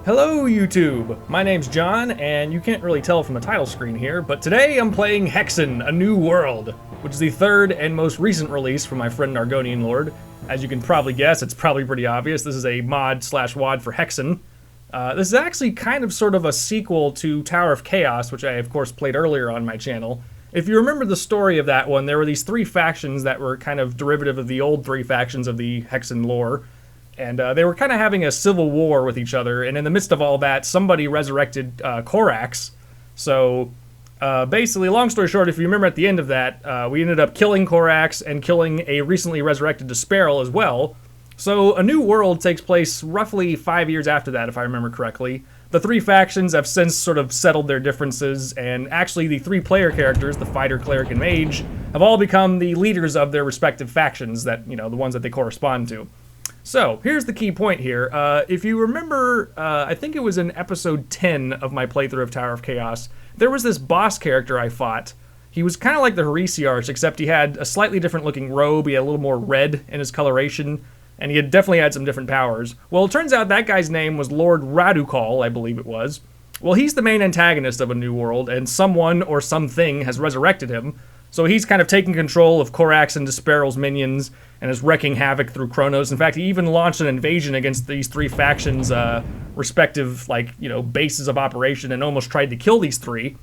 Hello YouTube! My name's John, and you can't really tell from the title screen here, but today I'm playing Hexen, A New World, which is the third and most recent release from my friend Argonian Lord. As you can probably guess, it's probably pretty obvious, this is a mod/wad for Hexen. This is actually kind of sort of a sequel to Tower of Chaos, which I of course played earlier on my channel. If you remember the story of that one, there were these three factions that were kind of derivative of the old three factions of the Hexen lore. And they were kind of having a civil war with each other, and in the midst of all that, somebody resurrected Korax. So, basically, long story short, if you remember at the end of that, we ended up killing Korax and killing a recently resurrected Despairel as well. So, A New World takes place roughly 5 years after that, if I remember correctly. The three factions have since sort of settled their differences, and actually the three player characters, the Fighter, Cleric, and Mage, have all become the leaders of their respective factions that, you know, the ones that they correspond to. So, here's the key point here. If you remember, I think it was in episode 10 of my playthrough of Tower of Chaos, there was this boss character I fought. He was kind of like the Hexercise, except he had a slightly different looking robe, he had a little more red in his coloration, and he had definitely had some different powers. Well, it turns out that guy's name was Lord Radu Call, I believe it was. Well, he's the main antagonist of A New World, and someone or something has resurrected him. So he's kind of taking control of Korax and Despairel's minions and is wreaking havoc through Chronos. In fact, he even launched an invasion against these three factions' respective, bases of operation and almost tried to kill these three.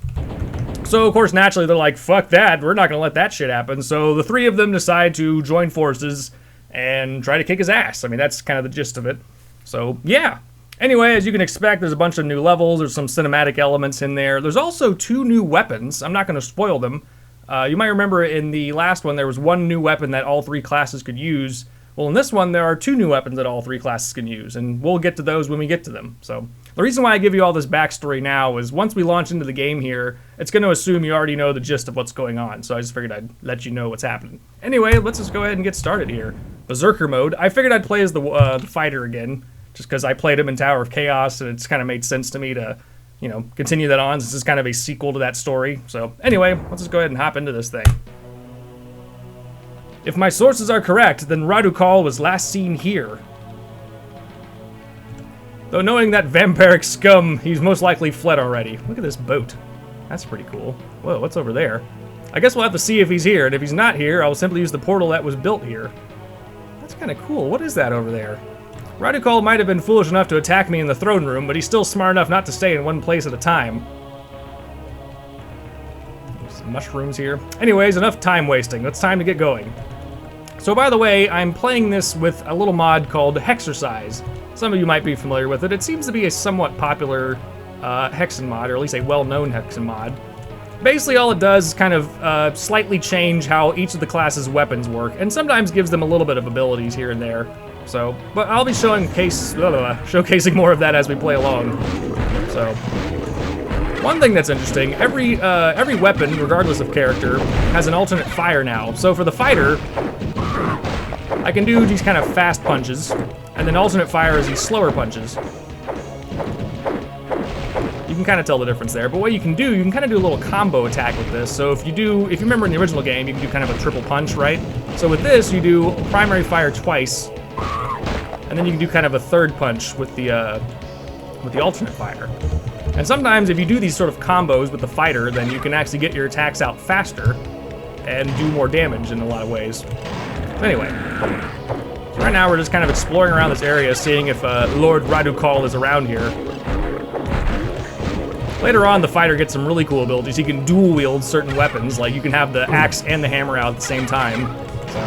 So, of course, naturally, they're like, fuck that, we're not going to let that shit happen. So the three of them decide to join forces and try to kick his ass. I mean, that's kind of the gist of it. So, yeah. Anyway, as you can expect, there's a bunch of new levels. There's some cinematic elements in there. There's also 2 new weapons. I'm not going to spoil them. You might remember in the last one there was 1 new weapon that all 3 classes could use. Well, in this one there are 2 new weapons that all 3 classes can use, and we'll get to those when we get to them. So, the reason why I give you all this backstory now is once we launch into the game here, it's going to assume you already know the gist of what's going on, so I just figured I'd let you know what's happening. Anyway, let's just go ahead and get started here. Berserker mode. I figured I'd play as the fighter again, just because I played him in Tower of Chaos, and it's kind of made sense to me to continue that on. This is kind of a sequel to that story. So, anyway, let's just go ahead and hop into this thing. If my sources are correct, then Radu Call was last seen here. Though knowing that vampiric scum, he's most likely fled already. Look at this boat. That's pretty cool. Whoa, what's over there? I guess we'll have to see if he's here, and if he's not here, I'll simply use the portal that was built here. That's kind of cool. What is that over there? Radu Call might have been foolish enough to attack me in the throne room, but he's still smart enough not to stay in one place at a time. There's some mushrooms here. Anyways, enough time wasting. It's time to get going. So by the way, I'm playing this with a little mod called Hexercise. Some of you might be familiar with it. It seems to be a somewhat popular Hexen mod, or at least a well-known Hexen mod. Basically all it does is kind of slightly change how each of the class's weapons work, and sometimes gives them a little bit of abilities here and there. So, but I'll be showcasing more of that as we play along. So, one thing that's interesting, every weapon, regardless of character, has an alternate fire now. So for the fighter, I can do these kind of fast punches, and then alternate fire is these slower punches. You can kind of tell the difference there, but what you can do, you can kind of do a little combo attack with this. So if you remember in the original game, you can do kind of a triple punch, right? So with this, you do primary fire twice, and then you can do kind of a third punch with the alternate fire. And sometimes if you do these sort of combos with the fighter, then you can actually get your attacks out faster and do more damage in a lot of ways. So anyway, so right now we're just kind of exploring around this area, seeing if Lord Radu Call is around here. Later on, the fighter gets some really cool abilities. He can dual wield certain weapons, like you can have the axe and the hammer out at the same time. So.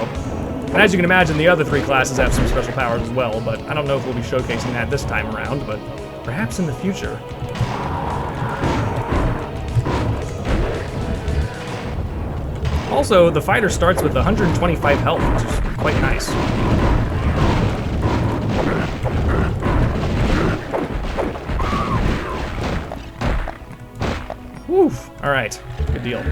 And as you can imagine, the other 3 classes have some special powers as well, but I don't know if we'll be showcasing that this time around, but perhaps in the future. Also, the fighter starts with 125 health, which is quite nice. Woof! Alright, good deal.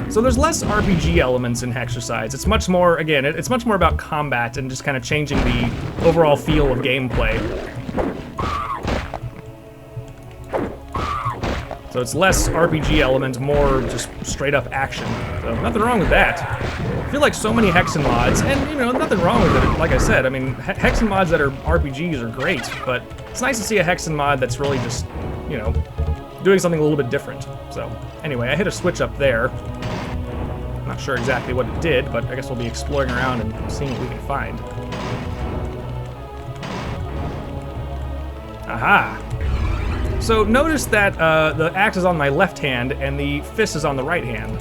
So there's less RPG elements in Hexercise. It's much more, again, it's much more about combat and just kind of changing the overall feel of gameplay. So it's less RPG element, more just straight up action. So nothing wrong with that. feel like so many Hexen mods, and you know, nothing wrong with it, like I said, I mean, Hexen mods that are RPGs are great, but it's nice to see a Hexen mod that's really just, you know, doing something a little bit different. So, anyway, I hit a switch up there. Not sure exactly what it did, but I guess we'll be exploring around and seeing what we can find. Aha! So notice that the axe is on my left hand and the fist is on the right hand.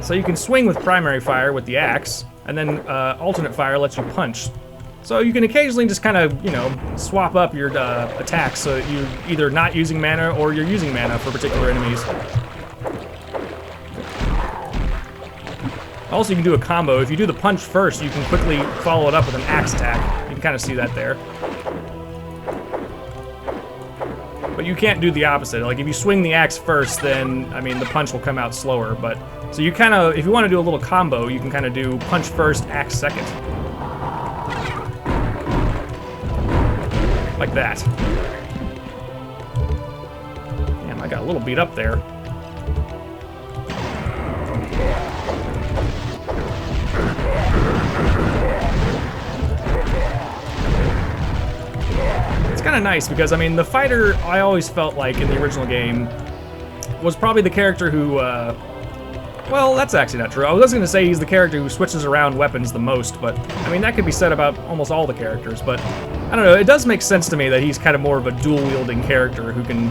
So you can swing with primary fire with the axe, and then alternate fire lets you punch. So you can occasionally just kind of, you know, swap up your attacks so that you're either not using mana or you're using mana for particular enemies. Also, you can do a combo. If you do the punch first, you can quickly follow it up with an axe attack. You can kind of see that there. But you can't do the opposite. Like, if you swing the axe first, then, I mean, the punch will come out slower. But so you kind of, if you want to do a little combo, you can kind of do punch first, axe second. Like that. Damn, I got a little beat up there. It's kind of nice because, I mean, the fighter, I always felt like in the original game, was probably the character who, well, that's actually not true. I was going to say he's the character who switches around weapons the most, but, I mean, that could be said about almost all the characters, but, I don't know, it does make sense to me that he's kind of more of a dual-wielding character who can,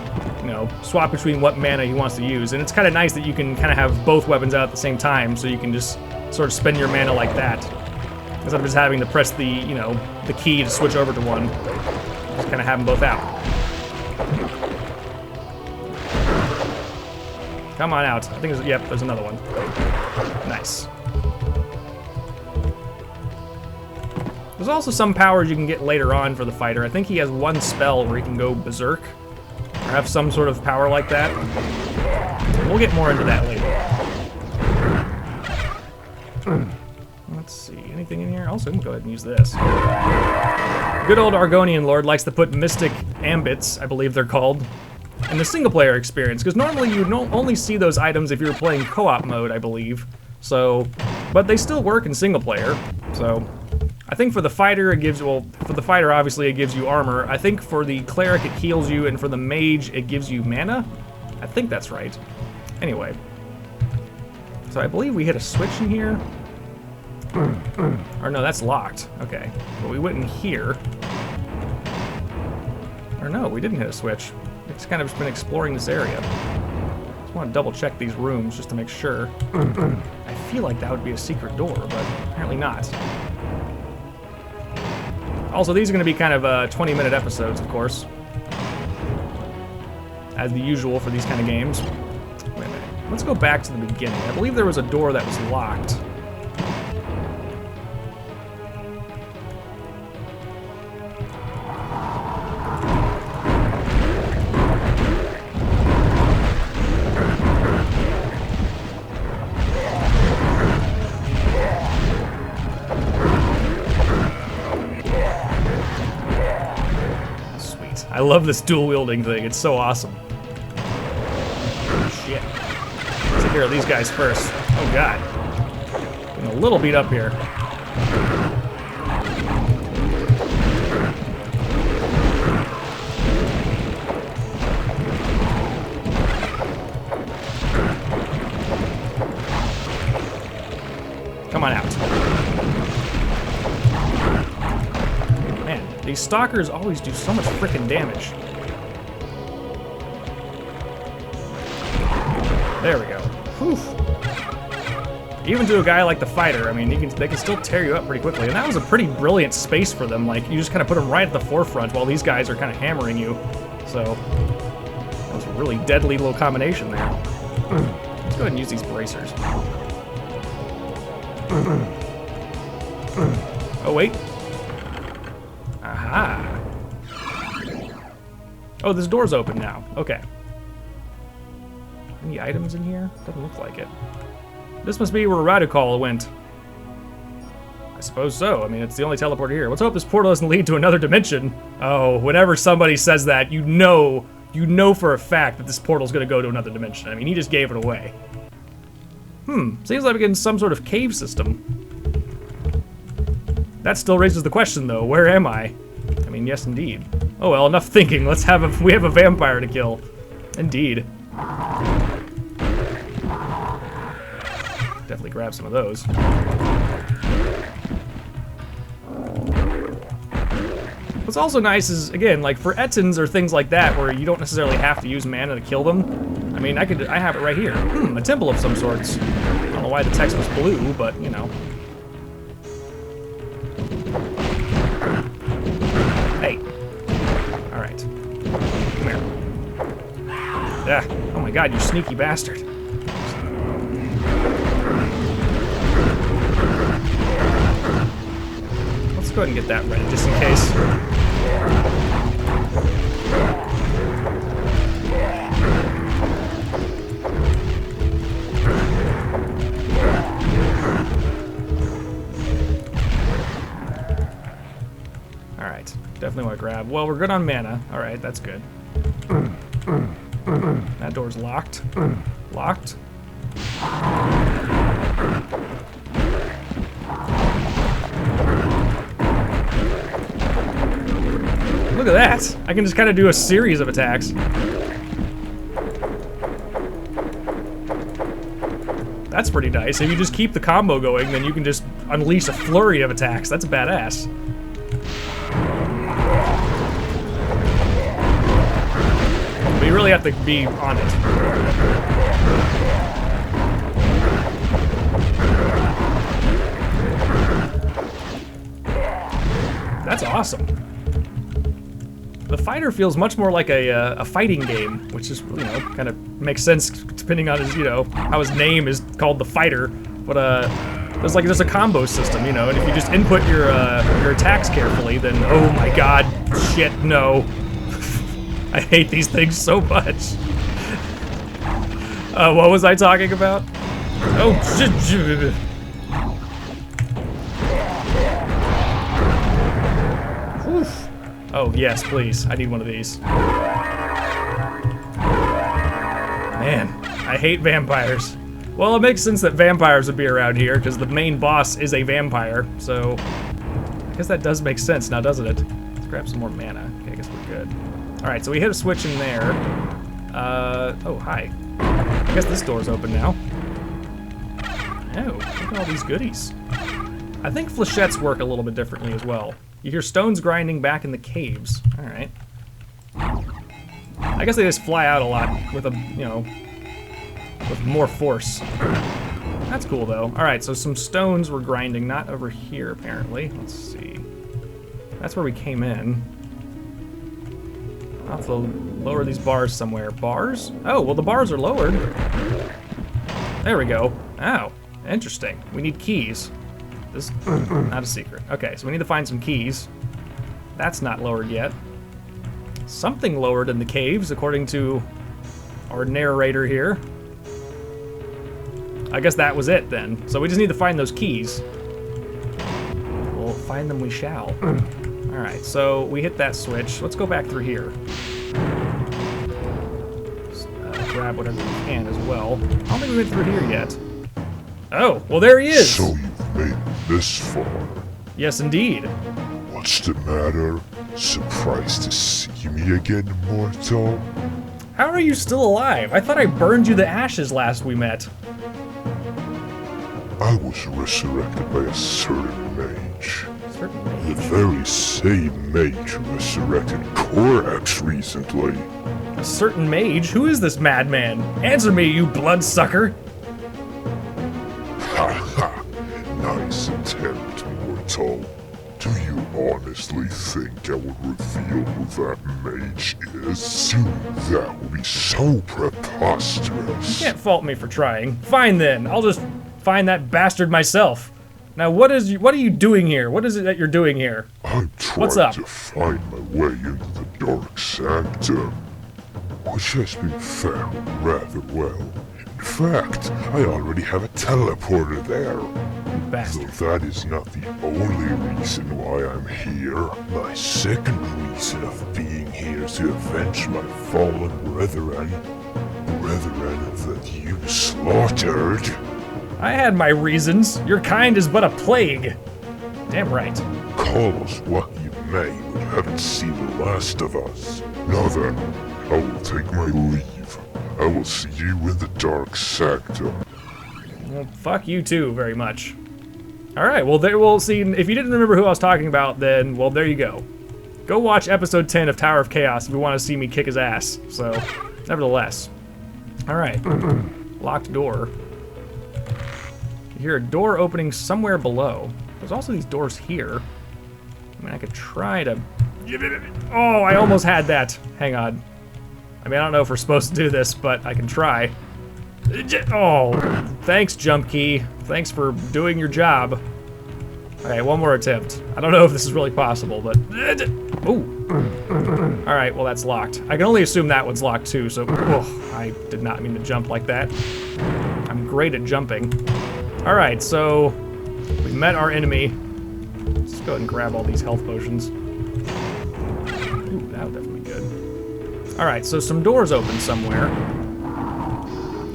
you know, swap between what mana he wants to use, and it's kind of nice that you can kind of have both weapons out at the same time, so you can just sort of spend your mana like that, instead of just having to press the, you know, the key to switch over to one. Just kind of have them both out. Come on out. I think there's, yep, there's another one. Nice. There's also some powers you can get later on for the fighter. I think he has one spell where he can go berserk, or have some sort of power like that. We'll get more into that later. Let's see, anything in here? Also, we can go ahead and use this. Good old Argonian Lord likes to put mystic ambits, I believe they're called, in the single-player experience, because normally you only see those items if you're playing co-op mode, I believe. So, but they still work in single-player. So, I think for the fighter it gives, well, for the fighter obviously it gives you armor. I think for the cleric it heals you, and for the mage it gives you mana. I think that's right. Anyway, so I believe we hit a switch in here. Or no, that's locked. Okay. But we went in here. Or no, we didn't hit a switch. It's kind of just been exploring this area. Just want to double check these rooms just to make sure. I feel like that would be a secret door, but apparently not. Also, these are going to be kind of 20-minute episodes, of course. As the usual for these kind of games. Wait a minute. Let's go back to the beginning. I believe there was a door that was locked. I love this dual-wielding thing. It's so awesome. Shit. Let's take care of these guys first. Oh, God. Getting a little beat up here. Come on out. These stalkers always do so much frickin' damage. There we go. Whew. Even to a guy like the fighter, I mean, they can still tear you up pretty quickly. And that was a pretty brilliant space for them. Like, you just kind of put them right at the forefront while these guys are kind of hammering you. So, that was a really deadly little combination there. Let's go ahead and use these bracers. Oh, wait. Aha. Oh, this door's open now. Okay. Any items in here? Doesn't look like it. This must be where Radu Call went. I suppose so. I mean, it's the only teleporter here. Let's hope this portal doesn't lead to another dimension. Oh, whenever somebody says that, you know for a fact that this portal's gonna go to another dimension. I mean, he just gave it away. Seems like we're getting some sort of cave system. That still raises the question, though. Where am I? I mean, yes, indeed. Oh well, enough thinking. We have a vampire to kill. Indeed. Definitely grab some of those. What's also nice is, again, like for Hexens or things like that, where you don't necessarily have to use mana to kill them. I mean, I have it right here. A temple of some sorts. I don't know why the text was blue, but you know. Hey. All right. Come here. Yeah. Oh my God, you sneaky bastard. Let's go ahead and get that ready, just in case. Alright, definitely want to grab. Well, we're good on mana. Alright, that's good. That door's locked. Locked. Look at that! I can just kind of do a series of attacks. That's pretty nice. If you just keep the combo going, then you can just unleash a flurry of attacks. That's badass. But you really have to be on it. That's awesome. The fighter feels much more like a fighting game, which is, you know, kind of makes sense depending on his, you know, how his name is called the fighter. But there's a combo system, you know, and if you just input your attacks carefully, then oh my God, shit, no, I hate these things so much. What was I talking about? Oh shit. Oh, yes, please. I need one of these. Man, I hate vampires. Well, it makes sense that vampires would be around here, because the main boss is a vampire, so I guess that does make sense now, doesn't it? Let's grab some more mana. Okay, I guess we're good. Alright, so we hit a switch in there. Oh, hi. I guess this door's open now. Oh, look at all these goodies. I think flechettes work a little bit differently as well. You hear stones grinding back in the caves. Alright. I guess they just fly out a lot with a, you know, with more force. That's cool though. Alright, so some stones were grinding, not over here apparently. Let's see. That's where we came in. I'll have to lower these bars somewhere. Bars? Oh, well the bars are lowered. There we go. Oh, interesting. We need keys. This not a secret. Okay, so we need to find some keys. That's not lowered yet. Something lowered in the caves, according to our narrator here. I guess that was it then. So we just need to find those keys. We'll find them we shall. Alright, so we hit that switch. Let's go back through here. Grab whatever we can as well. I don't think we went through here yet. Oh, well there he is! So you've made it this far. Yes, indeed. What's the matter? Surprised to see me again, mortal? How are you still alive? I thought I burned you to ashes last we met. I was resurrected by a certain mage. Certain The mage? very same mage who resurrected Korax recently. A certain mage? Who is this madman? Answer me, you bloodsucker! Ha ha! Nice attempt, mortal. Do you honestly think I would reveal who that mage is? That would be so preposterous. You can't fault me for trying. Fine then, I'll just find that bastard myself. Now what are you doing here? What is it that you're doing here? I'm What's trying up? to find my way into the Dark Sanctum, which has been found rather well. In fact, I already have a teleporter there. You bastard. Though that is not the only reason why I'm here. My second reason of being here is to avenge my fallen brethren. Brethren that you slaughtered. I had my reasons. Your kind is but a plague. Damn right. Call us what you may, but you haven't seen the last of us. Now then, I will take my leave. I will see you in the dark sector. Well, fuck you too very much. Alright, well, there we'll see. If you didn't remember who I was talking about, then, well, there you go. Go watch episode 10 of Tower of Chaos if you want to see me kick his ass. So, nevertheless. Alright. Locked door. You hear a door opening somewhere below. There's also these doors here. I mean, I could try to... Oh, I almost had that. Hang on. I mean, I don't know if we're supposed to do this, but I can try. Oh, thanks, jump key. Thanks for doing your job. Okay, one more attempt. I don't know if this is really possible, but... Ooh. Alright, well, that's locked. I can only assume that one's locked, too, so... Oh, I did not mean to jump like that. I'm great at jumping. Alright, so... we met our enemy. Let's go ahead and grab all these health potions. Ooh, that would definitely be good. Alright, so some doors open somewhere.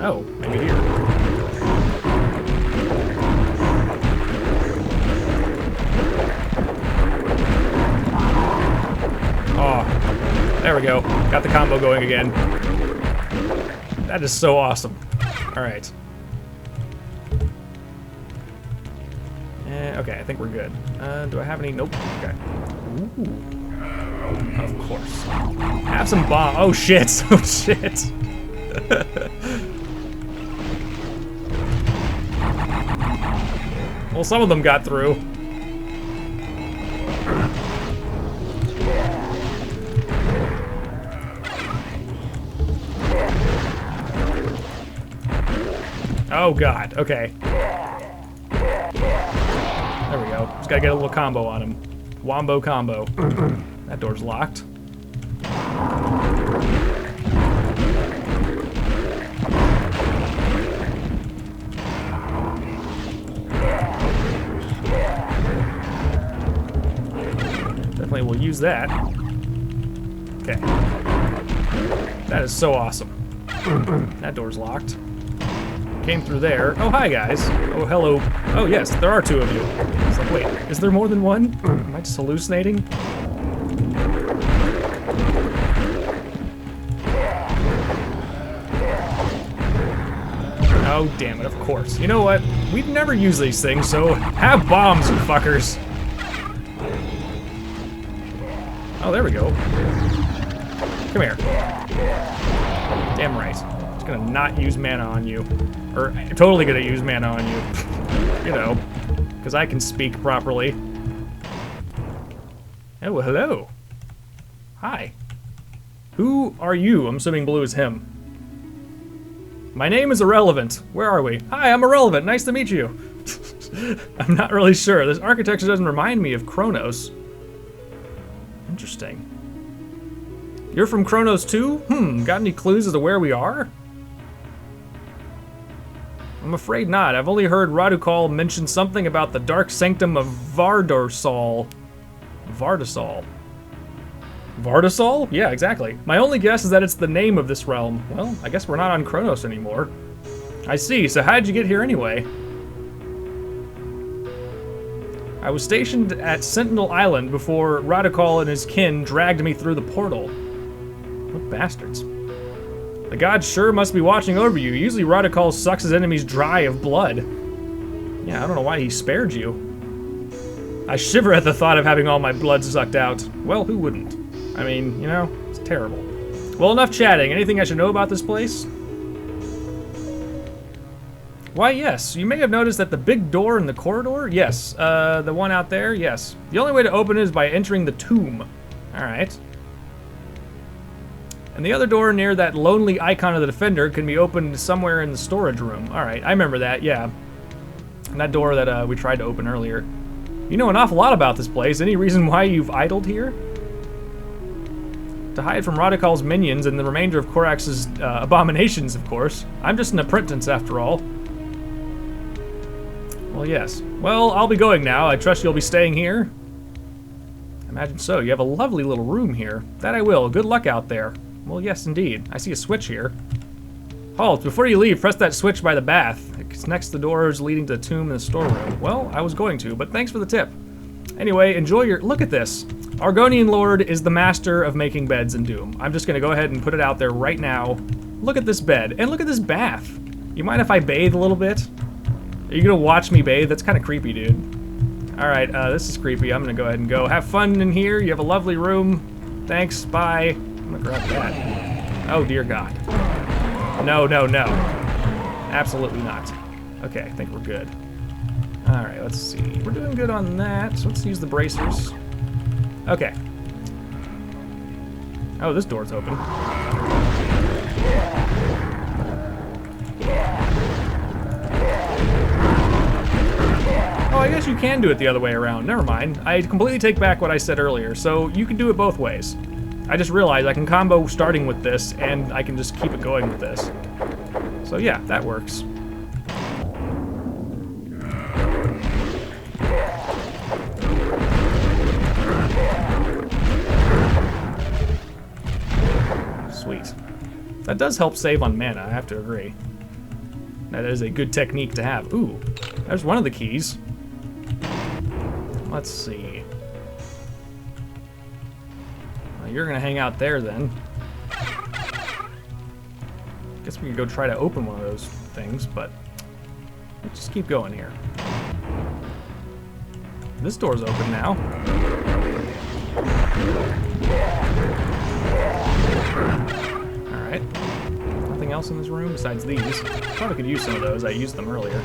Oh, maybe here. Oh, there we go. Got the combo going again. That is so awesome. Alright. Okay, I think we're good. Do I have any? Nope. Okay. Ooh. Of course. Have some bomb. Oh shit! Oh shit! Well, some of them got through. Oh god, okay. There we go. Just gotta get a little combo on him. Wombo combo. That door's locked. Definitely will use that. Okay. That is so awesome. That door's locked. Came through there. Oh, hi, guys. Oh, hello. Oh, yes, there are two of you. It's like, wait, is there more than one? Am I just hallucinating? Oh, damn it, of course. You know what? We'd never use these things, so have bombs, you fuckers. Oh, there we go. Come here. Damn right. Just gonna not use mana on you. Or totally gonna use mana on you. You know, because I can speak properly. Oh, hello. Hi. Who are you? I'm assuming blue is him. My name is Irrelevant. Where are we? Hi, I'm Irrelevant. Nice to meet you. I'm not really sure. This architecture doesn't remind me of Kronos. Interesting. You're from Kronos too? Got any clues as to where we are? I'm afraid not. I've only heard Radu Call mention something about the Dark Sanctum of Vardosol. Vardosol? Vardosol? Yeah, exactly. My only guess is that it's the name of this realm. Well, I guess we're not on Kronos anymore. I see, so how'd you get here anyway? I was stationed at Sentinel Island before Radu Call and his kin dragged me through the portal. What bastards. The gods sure must be watching over you. Usually Radu Call sucks his enemies dry of blood. Yeah, I don't know why he spared you. I shiver at the thought of having all my blood sucked out. Well, who wouldn't? I mean, you know, it's terrible. Well, enough chatting. Anything I should know about this place? Why, yes. You may have noticed that the big door in the corridor? Yes. The one out there? Yes. The only way to open it is by entering the tomb. Alright. And the other door near that lonely icon of the Defender can be opened somewhere in the storage room. Alright, I remember that, yeah. And that door that we tried to open earlier. You know an awful lot about this place. Any reason why you've idled here? To hide from Radu Call's minions and the remainder of Korax's abominations, of course. I'm just an apprentice, after all. Well, yes. Well, I'll be going now. I trust you'll be staying here? I imagine so. You have a lovely little room here. That I will. Good luck out there. Well, yes, indeed. I see a switch here. Halt, before you leave, press that switch by the bath. It's next to the doors leading to the tomb in the storeroom. Well, I was going to, but thanks for the tip. Anyway, enjoy your... Look at this. Argonian Lord is the master of making beds in Doom. I'm just gonna go ahead and put it out there right now. Look at this bed, and look at this bath. You mind if I bathe a little bit? Are you gonna watch me bathe? That's kind of creepy, dude. Alright, this is creepy. I'm gonna go ahead and go. Have fun in here. You have a lovely room. Thanks, bye. I'm gonna grab that. Oh, dear God. No, no, no. Absolutely not. Okay, I think we're good. Alright, let's see. We're doing good on that, so let's use the bracers. Okay. Oh, this door's open. Oh, I guess you can do it the other way around. Never mind. I completely take back what I said earlier, so you can do it both ways. I just realized I can combo starting with this, and I can just keep it going with this. So yeah, that works. Sweet. That does help save on mana, I have to agree. That is a good technique to have. Ooh, there's one of the keys. Let's see. Well, you're gonna hang out there then. Guess we could go try to open one of those things, but let's just keep going here. This door's open now. Alright. Nothing else in this room besides these. Probably could use some of those. I used them earlier.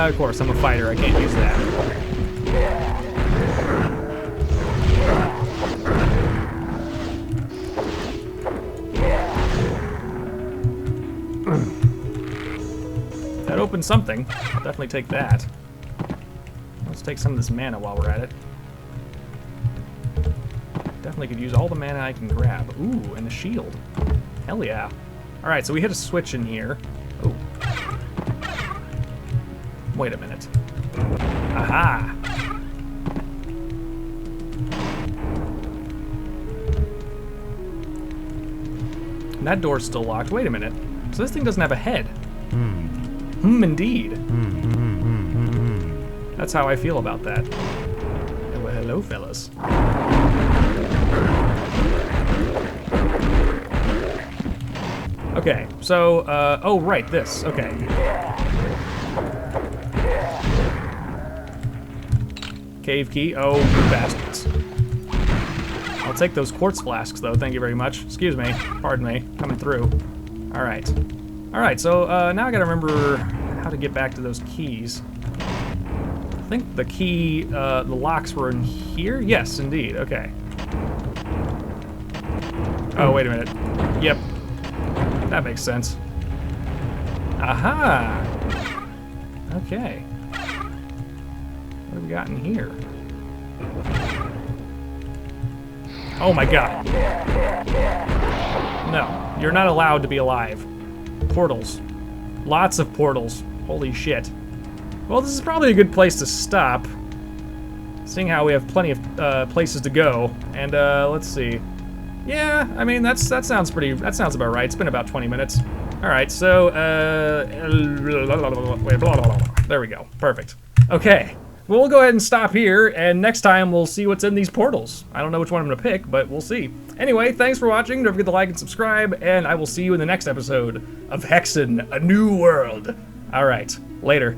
Of course, I'm a fighter. I can't use that. That opened something. I'll definitely take that. Let's take some of this mana while we're at it. Definitely could use all the mana I can grab. Ooh, and a shield. Hell yeah. Alright, so we hit a switch in here. Oh. Wait a minute. Aha! And that door's still locked. Wait a minute. So this thing doesn't have a head. Indeed. That's how I feel about that. Oh, well, hello, fellas. Okay, so, oh, right, this. Okay. Cave key. Oh, you bastards. I'll take those quartz flasks, though. Thank you very much. Excuse me. Pardon me. Coming through. Alright. Alright, so now I gotta remember how to get back to those keys. I think the key, the locks were in here? Yes, indeed. Okay. Oh, wait a minute. Yep. That makes sense. Aha! Okay. What have we got in here? Oh my god. No, you're not allowed to be alive. Portals. Lots of portals. Holy shit. Well, this is probably a good place to stop, seeing how we have plenty of places to go. And let's see. Yeah, I mean that sounds about right. It's been about 20 minutes. All right, so there we go. Perfect. Okay. Well, we'll go ahead and stop here, and next time we'll see what's in these portals. I don't know which one I'm gonna pick, but we'll see. Anyway, thanks for watching. Don't forget to like and subscribe, and I will see you in the next episode of Hexen, A New World. All right, later.